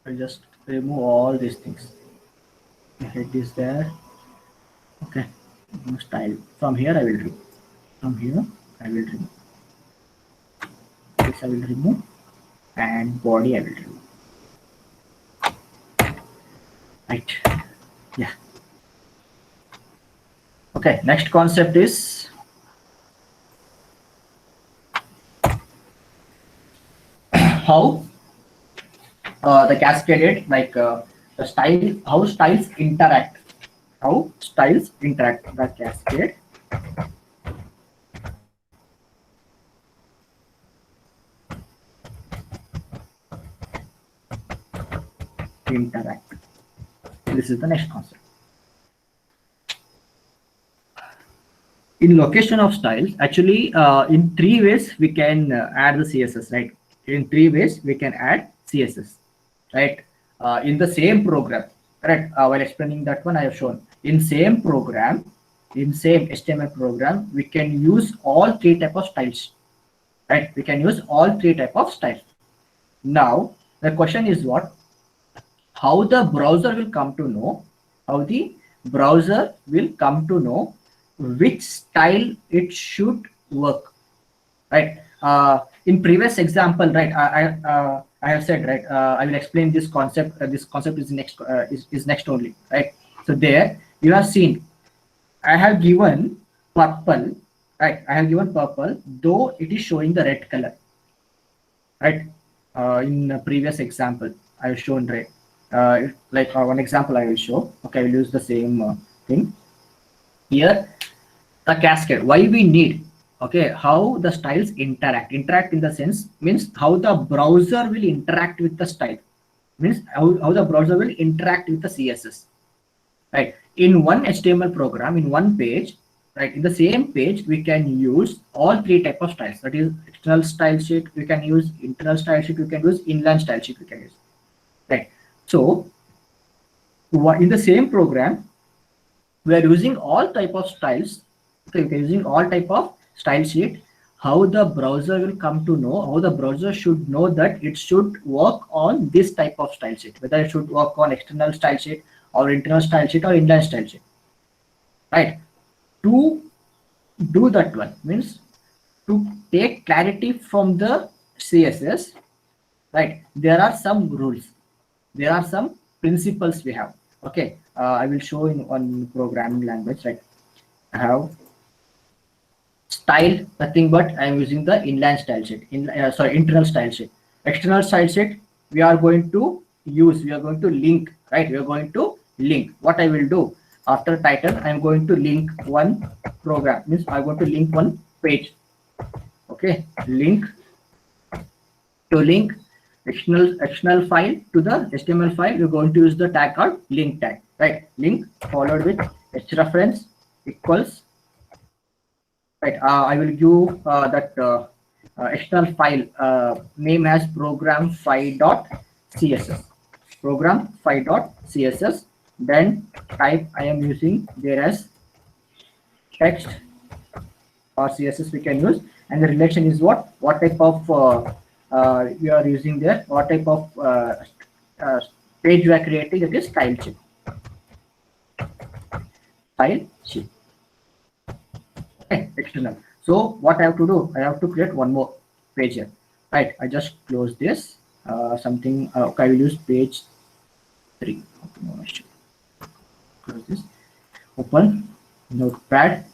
I'll just remove all these things. The head is there. Okay, style. From here I will remove. From here I will remove. This I will remove, and body I will remove. Right. Yeah. Okay. Next concept is how the cascaded, like the style, how styles interact. How styles interact. The cascade interact. This is the next concept. In location of styles, actually, in three ways we can add the CSS, right? In three ways we can add CSS, right? In the same program, correct? While explaining that one, I have shown in same program, in same HTML program, we can use all three type of styles, right? We can use all three type of styles. Now the question is what? How the browser will come to know? How the browser will come to know which style it should work, right? In previous example, right, I have said, right, I will explain this concept. This concept is next, is next only, right? So there you have seen I have given purple, right? I have given purple, though it is showing the red color, right? In the previous example I have shown red. Like one example I will show. Okay, I will use the same thing here. The cascade, why we need, okay, how the styles interact in the sense means how the browser will interact with the style, means how the browser will interact with the CSS, right? In one HTML program, in one page, right, in the same page we can use all three type of styles. That is external style sheet we can use, internal style sheet we can use, inline style sheet we can use, right? So in the same program we are using all type of styles. Okay, we are using all type of style sheet. How the browser will come to know, how the browser should know that it should work on this type of style sheet, whether it should work on external style sheet or internal style sheet or inline style sheet, right? To do that one means to take clarity from the CSS, right? There are some rules, there are some principles we have. Okay, I will show in one programming language, right? I have style, nothing but I am using the inline style sheet, internal style sheet. External style sheet we are going to use, we are going to link, right? We are going to link. What I will do after title, I am going to link one program, means I want to link one page. Okay, link, to link external file to the HTML file, you're going to use the tag called link tag, right? Link followed with hrefs equals, right? I will give that external file name as program5.css, program5.css. Then type I am using there as text or CSS we can use, and the relation is what type of you are using there, what type of page you are creating, it is style sheet. Style sheet. Okay, external. So what I have to do, I have to create one more page here, right? I just close this, something, okay, I will use page 3. Okay, close this, open notepad.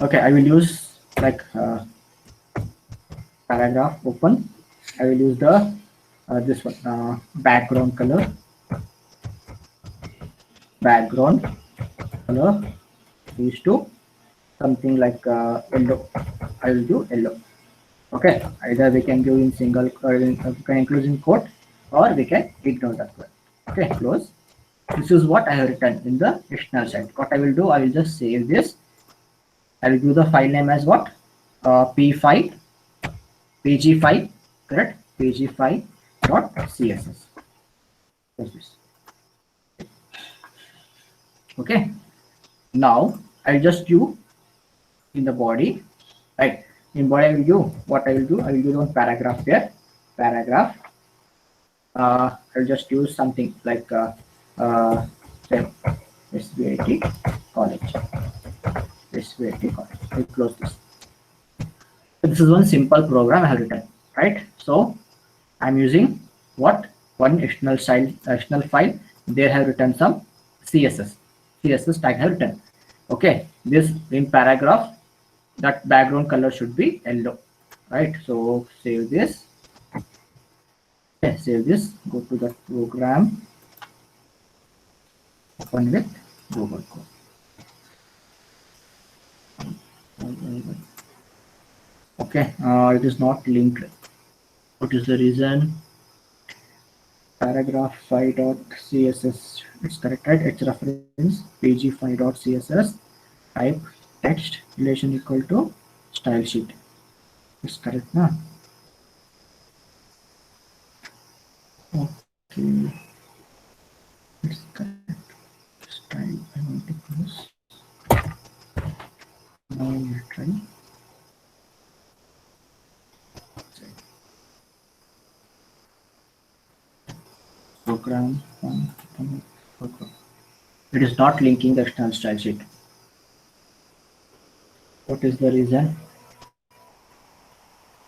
Okay, I will use like paragraph, open. I will use the this one, background color, these two, something like yellow. I will do yellow. Okay, either we can give in single or we can include in quote, or we can ignore that one. Okay, close. This is what I have written in the external side. What I will do, I will just save this. I will give the file name as what, p5, pg5, correct, pg5.css. Okay, now I'll just do in the body, right? In body I will do what I will do, I will do one paragraph here, paragraph, I'll just use something like say SVIT college. SVIT college. I'll close this. This is one simple program I have written, right? So I'm using what one external file. There have written some CSS tag have written. Okay, this in paragraph that background color should be yellow, right? So save this. Okay, save this. Go to the program. Open with Google Chrome. Okay, it is not linked. What is the reason? Paragraph 5.css. It's correct, right? It's reference pg5.css. Type text relation equal to style sheet. It's correct now. Okay, it's correct. Style. I want to close. Now we'll try. Program. It is not linking the external style sheet. What is the reason?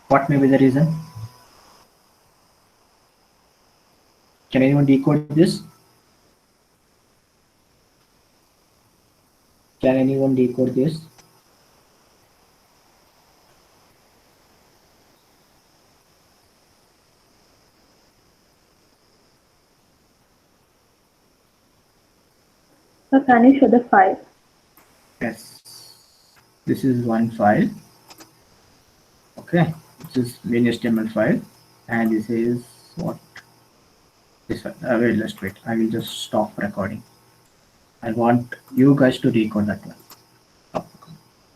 What may be the reason? Can anyone decode this? Can anyone decode this? So can you show the file? Yes. This is one file. Okay. This is main HTML file. And this is what? This one. Wait, just wait. I will just stop recording. I want you guys to decode that one.